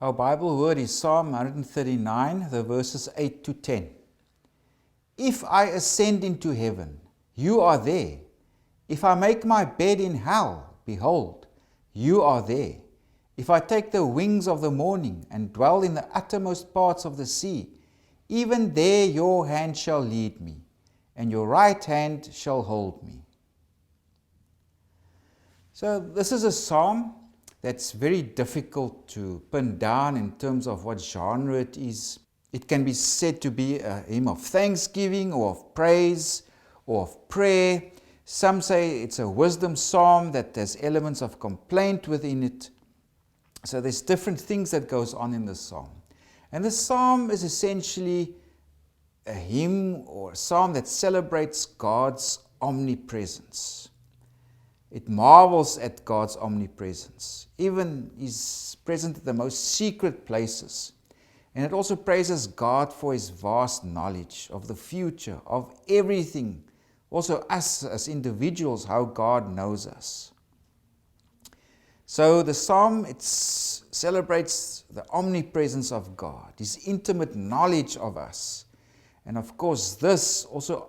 Our Bible word is Psalm 139, the verses 8 to 10. If I ascend into heaven, you are there. If I make my bed in hell, behold, you are there. If I take the wings of the morning and dwell in the uttermost parts of the sea, even there your hand shall lead me, and your right hand shall hold me. So this is a psalm that's very difficult to pin down in terms of what genre it is. It can be said to be a hymn of thanksgiving or of praise or of prayer. Some say it's a wisdom psalm that has elements of complaint within it. So there's different things that goes on in the psalm. And the psalm is essentially a hymn or a psalm that celebrates God's omnipresence. It marvels at God's omnipresence. Even He's present at the most secret places. And it also praises God for His vast knowledge of the future, of everything. Also us as individuals, how God knows us. So the psalm, it celebrates the omnipresence of God, His intimate knowledge of us. And of course, this also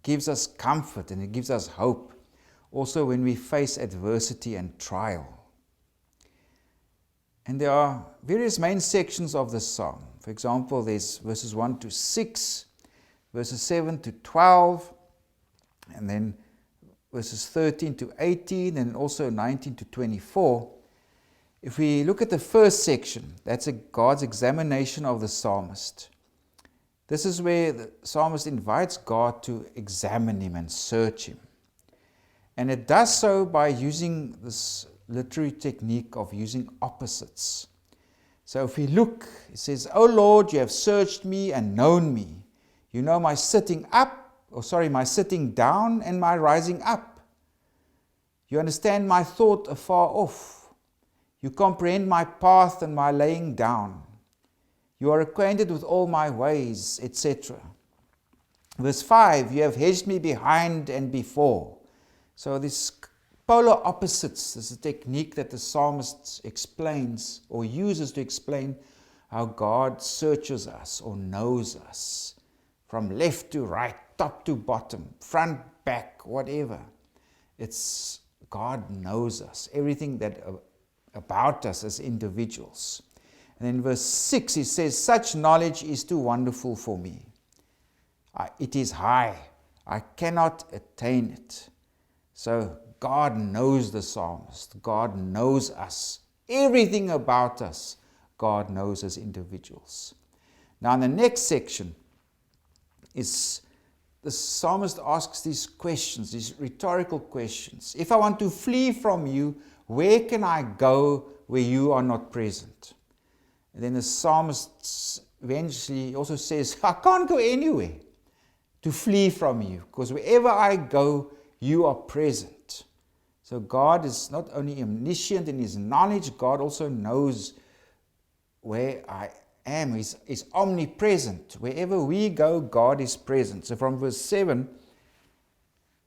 gives us comfort and it gives us hope, also when we face adversity and trial. And there are various main sections of the psalm. For example, there's verses 1 to 6, verses 7 to 12, and then verses 13 to 18, and also 19 to 24. If we look at the first section, that's God's examination of the psalmist. This is where the psalmist invites God to examine him and search him. And it does so by using this literary technique of using opposites. So if we look, it says, "O Lord, you have searched me and known me. You know my sitting down and my rising up. You understand my thought afar off. You comprehend my path and my laying down. You are acquainted with all my ways," etc. Verse 5, "You have hedged me behind and before." So this polar opposites, this is a technique that the psalmist explains or uses to explain how God searches us or knows us from left to right, top to bottom, front, back, whatever. It's God knows us, everything that about us as individuals. And in verse 6 he says, "Such knowledge is too wonderful for me. It is high. I cannot attain it." So God knows the psalmist. God knows us. Everything about us, God knows as individuals. Now in the next section is the psalmist asks these questions, these rhetorical questions. If I want to flee from you, where can I go where you are not present? And then the psalmist eventually also says, I can't go anywhere to flee from you, because wherever I go, you are present. So God is not only omniscient in His knowledge, God also knows where I am. He's omnipresent. Wherever we go, God is present. So from verse 7,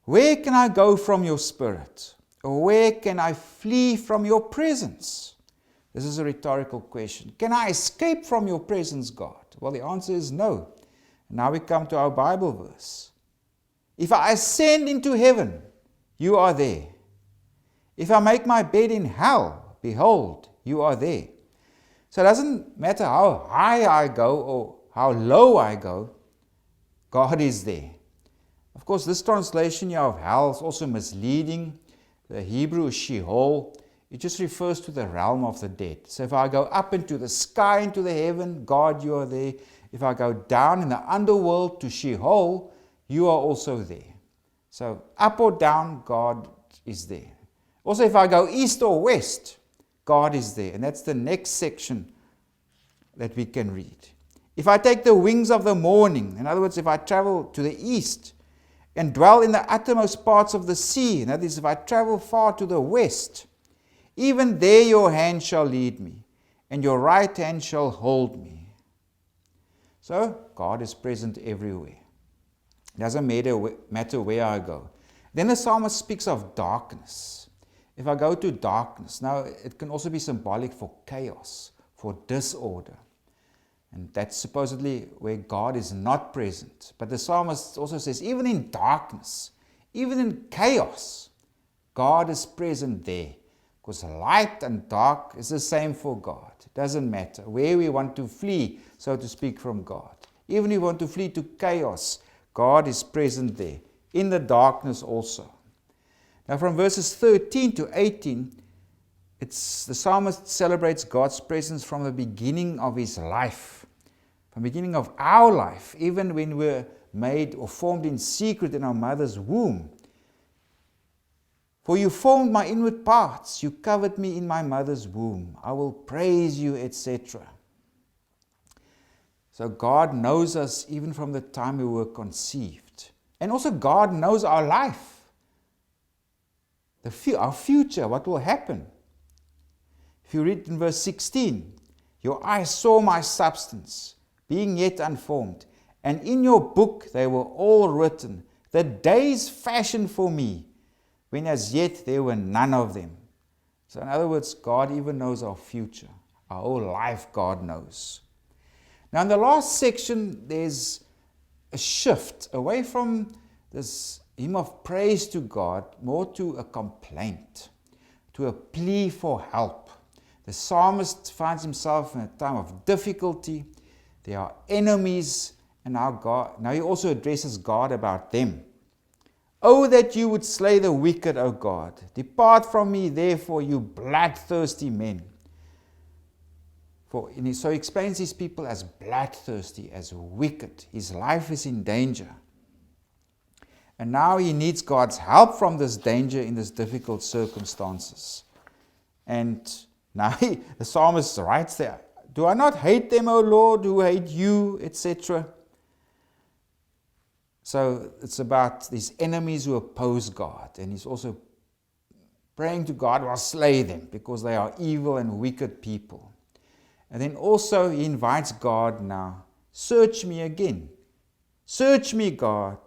"Where can I go from your spirit? Or where can I flee from your presence?" This is a rhetorical question. Can I escape from your presence, God? Well, the answer is no. Now we come to our Bible verse. "If I ascend into heaven, you are there. If I make my bed in hell, behold, you are there." So it doesn't matter how high I go or how low I go, God is there. Of course, this translation here of hell is also misleading. The Hebrew is Sheol. It just refers to the realm of the dead. So if I go up into the sky, into the heaven, God, you are there. If I go down in the underworld to Sheol, you are also there. So up or down, God is there. Also, if I go east or west, God is there. And that's the next section that we can read. "If I take the wings of the morning," in other words, if I travel to the east and dwell in the uttermost parts of the sea, in other words, if I travel far to the west, "even there your hand shall lead me, and your right hand shall hold me." So God is present everywhere. It doesn't matter where I go. Then the psalmist speaks of darkness. If I go to darkness, now it can also be symbolic for chaos, for disorder. And that's supposedly where God is not present. But the psalmist also says, even in darkness, even in chaos, God is present there. Because light and dark is the same for God. It doesn't matter where we want to flee, so to speak, from God. Even if we want to flee to chaos, God is present there, in the darkness also. Now from verses 13 to 18, the psalmist celebrates God's presence from the beginning of his life, from the beginning of our life, even when we're made or formed in secret in our mother's womb. For you formed my inward parts, you covered me in my mother's womb. I will praise you, etc. So God knows us even from the time we were conceived. And also God knows our life, our future, what will happen. If you read in verse 16, your eyes saw my substance, being yet unformed, and in your book they were all written, the days fashioned for me, when as yet there were none of them. So in other words, God even knows our future. Our whole life God knows. Now in the last section, there's a shift away from this hymn of praise to God, more to a complaint, to a plea for help. The psalmist finds himself in a time of difficulty. There are enemies, and now he also addresses God about them. Oh, that you would slay the wicked, O God. Depart from me, therefore, you bloodthirsty men. So he explains these people as bloodthirsty, as wicked. His life is in danger. And now he needs God's help from this danger in these difficult circumstances. And now the psalmist writes there, do I not hate them, O Lord, who hate you, etc. So it's about these enemies who oppose God. And he's also praying to God, well, slay them, because they are evil and wicked people. And then also he invites God now, search me again. Search me, God,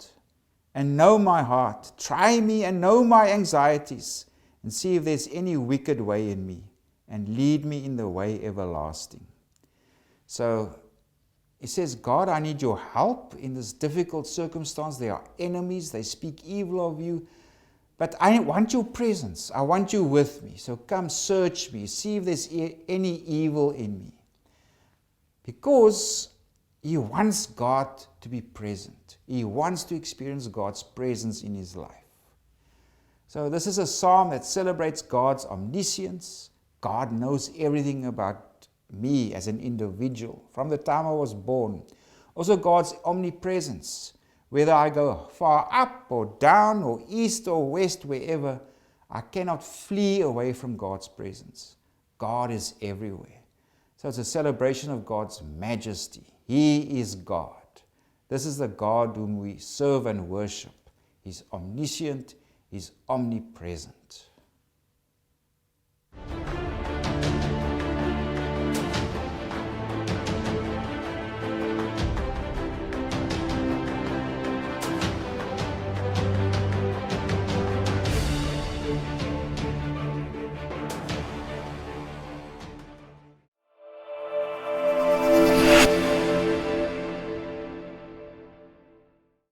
and know my heart. Try me and know my anxieties, and see if there's any wicked way in me, and lead me in the way everlasting. So he says, God, I need your help in this difficult circumstance. There are enemies, they speak evil of you, but I want your presence. I want you with me. So come search me, see if there's any evil in me. Because he wants God to be present. He wants to experience God's presence in his life. So this is a psalm that celebrates God's omniscience. God knows everything about me as an individual from the time I was born. Also God's omnipresence. Whether I go far up or down or east or west, wherever, I cannot flee away from God's presence. God is everywhere. So it's a celebration of God's majesty. He is God. This is the God whom we serve and worship. He's omniscient. He's omnipresent.